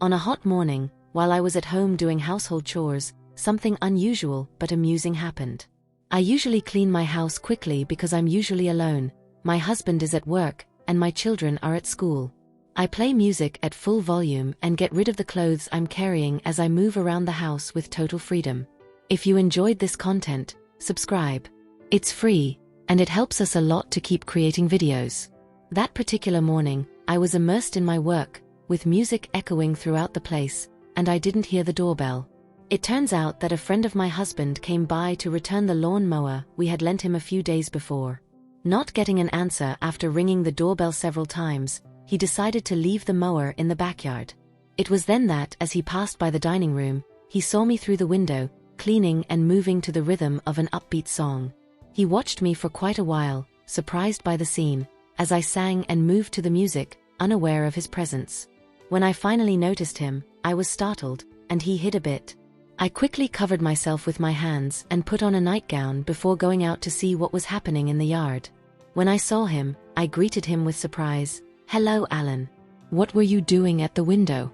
On a hot morning, while I was at home doing household chores, something unusual but amusing happened. I usually clean my house quickly because I'm usually alone, my husband is at work, and my children are at school. I play music at full volume and get rid of the clothes I'm carrying as I move around the house with total freedom. If you enjoyed this content, subscribe. It's free, and it helps us a lot to keep creating videos. That particular morning, I was immersed in my work, with music echoing throughout the place, and I didn't hear the doorbell. It turns out that a friend of my husband came by to return the lawn mower we had lent him a few days before. Not getting an answer after ringing the doorbell several times, he decided to leave the mower in the backyard. It was then that, as he passed by the dining room, he saw me through the window, cleaning and moving to the rhythm of an upbeat song. He watched me for quite a while, surprised by the scene, as I sang and moved to the music, unaware of his presence. When I finally noticed him, I was startled, and he hid a bit. I quickly covered myself with my hands and put on a nightgown before going out to see what was happening in the yard. When I saw him, I greeted him with surprise. "Hello, Alan. What were you doing at the window?"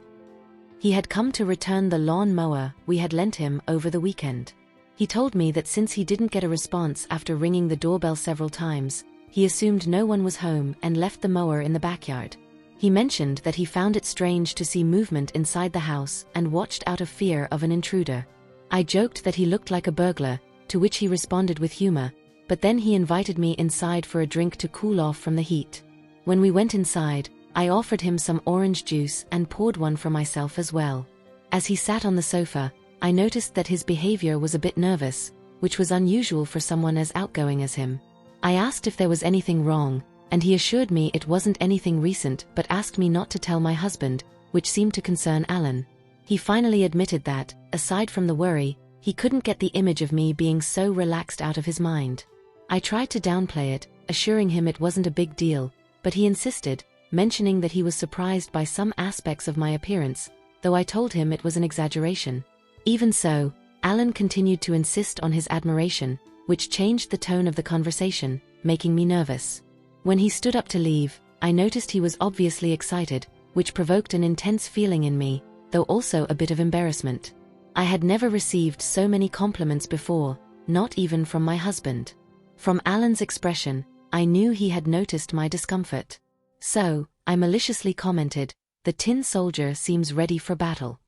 He had come to return the lawn mower we had lent him over the weekend. He told me that since he didn't get a response after ringing the doorbell several times, he assumed no one was home and left the mower in the backyard. He mentioned that he found it strange to see movement inside the house and watched out of fear of an intruder. I joked that he looked like a burglar, to which he responded with humor, but then he invited me inside for a drink to cool off from the heat. When we went inside, I offered him some orange juice and poured one for myself as well. As he sat on the sofa, I noticed that his behavior was a bit nervous, which was unusual for someone as outgoing as him. I asked if there was anything wrong, and he assured me it wasn't anything recent but asked me not to tell my husband, which seemed to concern Alan. He finally admitted that, aside from the worry, he couldn't get the image of me being so relaxed out of his mind. I tried to downplay it, assuring him it wasn't a big deal, but he insisted, mentioning that he was surprised by some aspects of my appearance, though I told him it was an exaggeration. Even so, Alan continued to insist on his admiration, which changed the tone of the conversation, making me nervous. When he stood up to leave, I noticed he was obviously excited, which provoked an intense feeling in me, though also a bit of embarrassment. I had never received so many compliments before, not even from my husband. From Alan's expression, I knew he had noticed my discomfort. So, I maliciously commented, "The tin soldier seems ready for battle."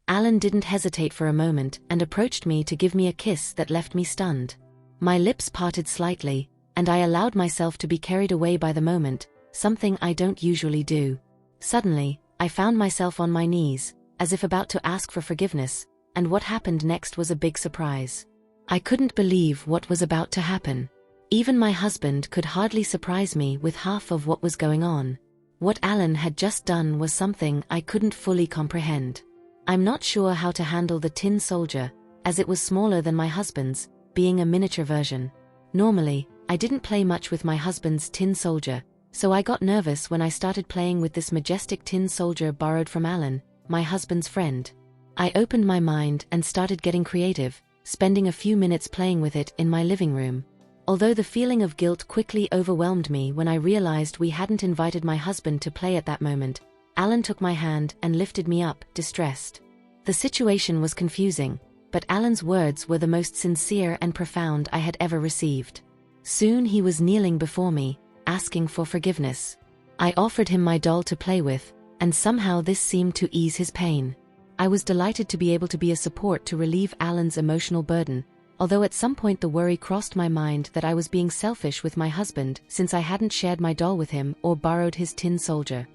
Alan didn't hesitate for a moment and approached me to give me a kiss that left me stunned. My lips parted slightly, and I allowed myself to be carried away by the moment, something I don't usually do. Suddenly, I found myself on my knees, as if about to ask for forgiveness, and what happened next was a big surprise. I couldn't believe what was about to happen. Even my husband could hardly surprise me with half of what was going on. What Alan had just done was something I couldn't fully comprehend. I'm not sure how to handle the tin soldier, as it was smaller than my husband's, being a miniature version. Normally, I didn't play much with my husband's tin soldier, so I got nervous when I started playing with this majestic tin soldier borrowed from Alan, my husband's friend. I opened my mind and started getting creative, spending a few minutes playing with it in my living room. Although the feeling of guilt quickly overwhelmed me when I realized we hadn't invited my husband to play at that moment, Alan took my hand and lifted me up, distressed. The situation was confusing, but Alan's words were the most sincere and profound I had ever received. Soon he was kneeling before me, asking for forgiveness. I offered him my doll to play with, and somehow this seemed to ease his pain. I was delighted to be able to be a support to relieve Alan's emotional burden, although at some point the worry crossed my mind that I was being selfish with my husband since I hadn't shared my doll with him or borrowed his tin soldier.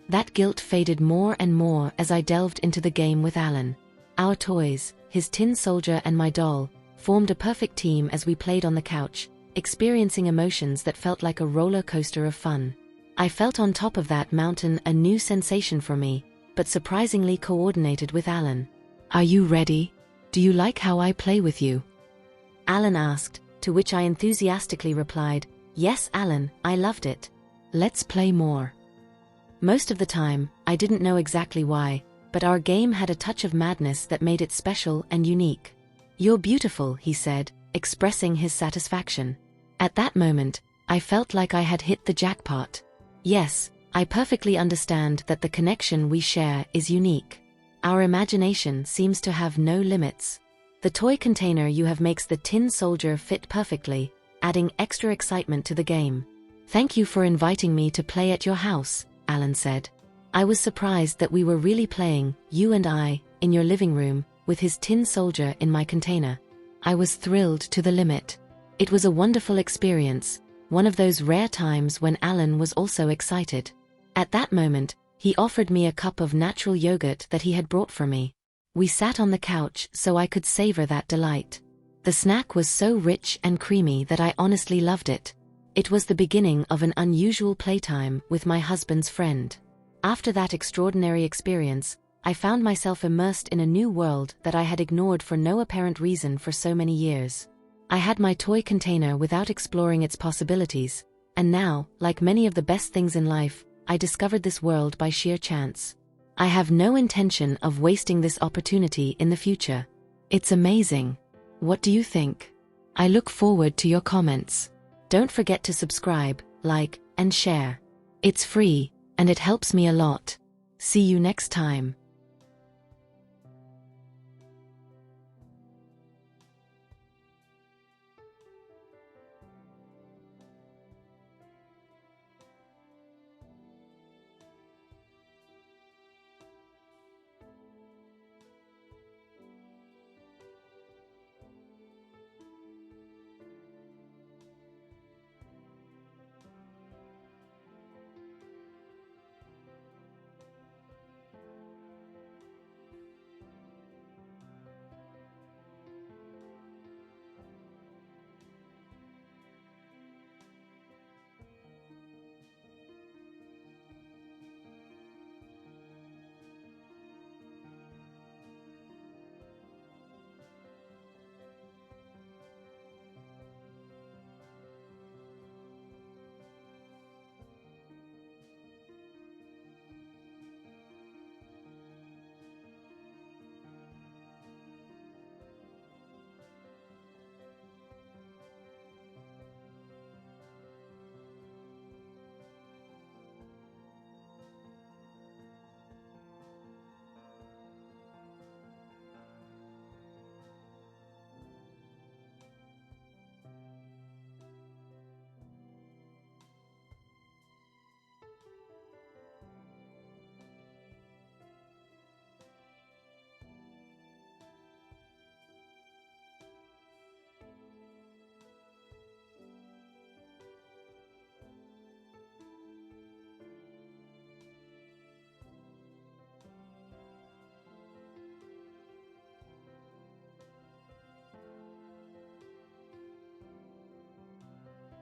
That guilt faded more and more as I delved into the game with Alan. Our toys, his tin soldier and my doll, formed a perfect team as we played on the couch, experiencing emotions that felt like a roller coaster of fun. I felt on top of that mountain a new sensation for me, but surprisingly coordinated with Alan. "Are you ready? Do you like how I play with you?" Alan asked, to which I enthusiastically replied, "Yes, Alan, I loved it. Let's play more." Most of the time, I didn't know exactly why, but our game had a touch of madness that made it special and unique. "You're beautiful," he said, expressing his satisfaction. At that moment, I felt like I had hit the jackpot. Yes, I perfectly understand that the connection we share is unique. Our imagination seems to have no limits. The toy container you have makes the tin soldier fit perfectly, adding extra excitement to the game. Thank you for inviting me to play at your house, Alan said. I was surprised that we were really playing, you and I, in your living room, with his tin soldier in my container. I was thrilled to the limit. It was a wonderful experience, one of those rare times when Alan was also excited. At that moment, he offered me a cup of natural yogurt that he had brought for me. We sat on the couch so I could savor that delight. The snack was so rich and creamy that I honestly loved it. It was the beginning of an unusual playtime with my husband's friend. After that extraordinary experience, I found myself immersed in a new world that I had ignored for no apparent reason for so many years. I had my toy container without exploring its possibilities, and now, like many of the best things in life, I discovered this world by sheer chance. I have no intention of wasting this opportunity in the future. It's amazing. What do you think? I look forward to your comments. Don't forget to subscribe, like, and share. It's free, and it helps me a lot. See you next time.